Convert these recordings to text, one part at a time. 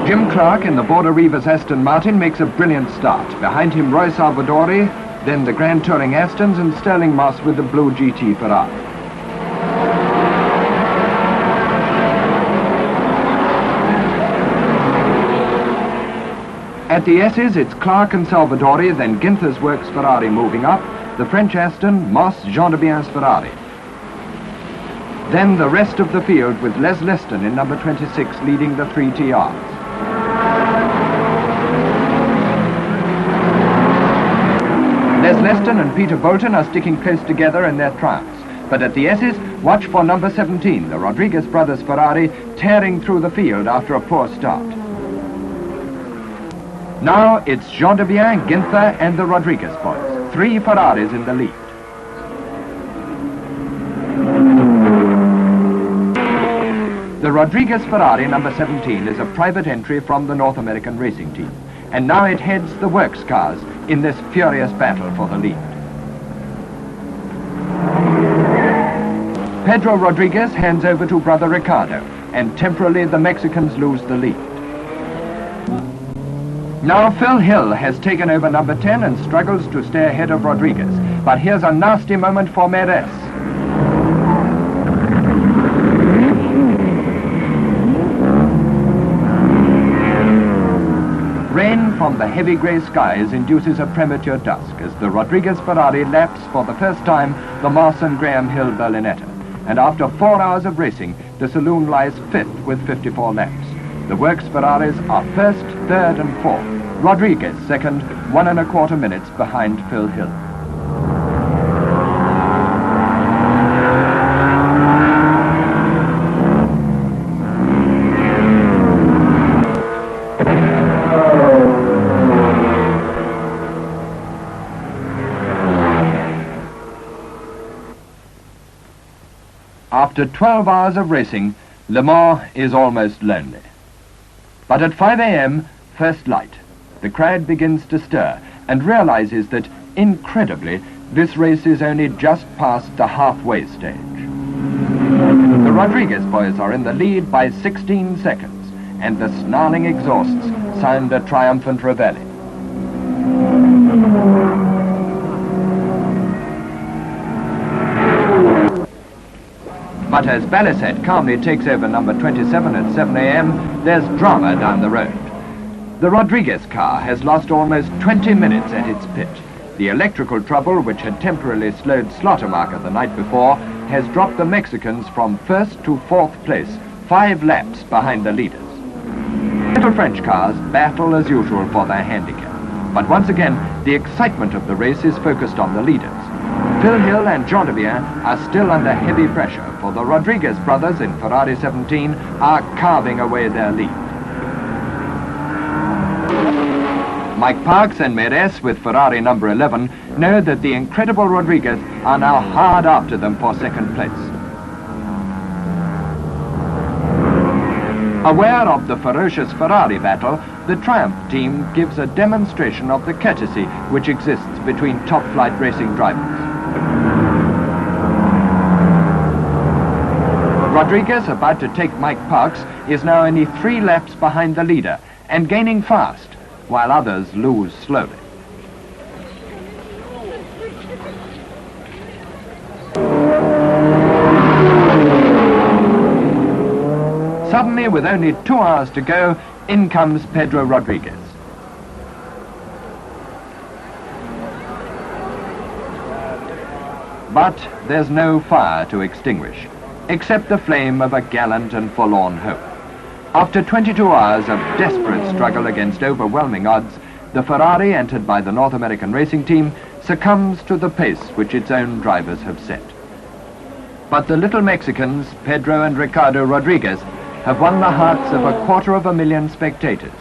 Jim Clark in the Border Reivers Aston Martin makes a brilliant start. Behind him, Roy Salvadori, then the Grand Touring Astons and Sterling Moss with the blue GT Ferrari. At the S's, it's Clark and Salvadori, then Ginther's Works Ferrari moving up, the French Aston, Moss, Jean de Bien's Ferrari. Then the rest of the field with Les Leston in number 26 leading the 3 TRs. Les Leston and Peter Bolton are sticking close together in their triumphs. But at the S's, watch for number 17, the Rodriguez brothers Ferrari, tearing through the field after a poor start. Now it's Jean de Bien, Ginther and the Rodriguez boys. 3 Ferraris in the lead. The Rodriguez Ferrari number 17 is a private entry from the North American racing team. And now it heads the works cars in this furious battle for the lead. Pedro Rodriguez hands over to brother Ricardo, and temporarily the Mexicans lose the lead. Now Phil Hill has taken over number 10 and struggles to stay ahead of Rodriguez. But here's a nasty moment for Meres. Rain from the heavy grey skies induces a premature dusk as the Rodriguez Ferrari laps for the first time the Moss and Graham Hill Berlinetta. And after 4 hours of racing, the saloon lies 5th with 54 laps. The works Ferraris are 1st, 3rd and 4th. Rodriguez 2nd, 1¼ minutes behind Phil Hill. After 12 hours of racing, Le Mans is almost lonely. But at 5 a.m., first light, the crowd begins to stir and realizes that, incredibly, this race is only just past the halfway stage. The Rodriguez boys are in the lead by 16 seconds, and the snarling exhausts sound a triumphant reveille. But as Balisette calmly takes over number 27 at 7 a.m., there's drama down the road. The Rodriguez car has lost almost 20 minutes at its pit. The electrical trouble, which had temporarily slowed Slaughtermarker the night before, has dropped the Mexicans from 1st to 4th place, 5 laps behind the leaders. Little French cars battle as usual for their handicap. But once again, the excitement of the race is focused on the leaders. Phil Hill and Jean de Bien are still under heavy pressure, for the Rodriguez brothers in Ferrari 17 are carving away their lead. Mike Parks and Meres with Ferrari number 11 know that the incredible Rodriguez are now hard after them for 2nd place. Aware of the ferocious Ferrari battle, the Triumph team gives a demonstration of the courtesy which exists between top-flight racing drivers. Rodriguez, about to take Mike Parks, is now only 3 laps behind the leader and gaining fast, while others lose slowly. Suddenly, with only 2 hours to go, in comes Pedro Rodriguez. But there's no fire to extinguish, except the flame of a gallant and forlorn hope. After 22 hours of desperate struggle against overwhelming odds, the Ferrari, entered by the North American racing team, succumbs to the pace which its own drivers have set. But the little Mexicans, Pedro and Ricardo Rodriguez, have won the hearts of 250,000 spectators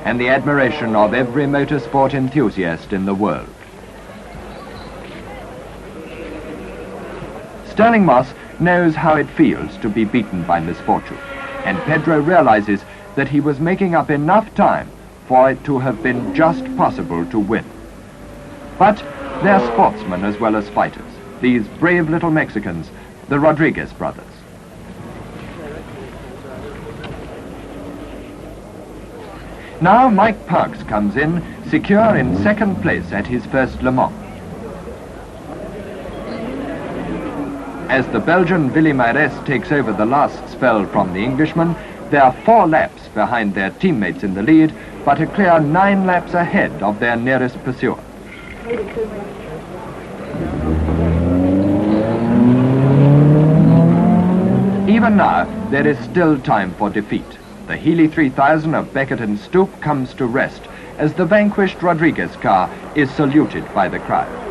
and the admiration of every motorsport enthusiast in the world. Sterling Moss knows how it feels to be beaten by misfortune, and Pedro realizes that he was making up enough time for it to have been just possible to win. But they're sportsmen as well as fighters, these brave little Mexicans, the Rodriguez brothers. Now Mike Parks comes in, secure in second place at his first Le Mans. As the Belgian Willy Maires takes over the last spell from the Englishman, they are 4 laps behind their teammates in the lead, but a clear 9 laps ahead of their nearest pursuer. Even now, there is still time for defeat. The Healy 3000 of Beckett and Stoop comes to rest as the vanquished Rodriguez car is saluted by the crowd.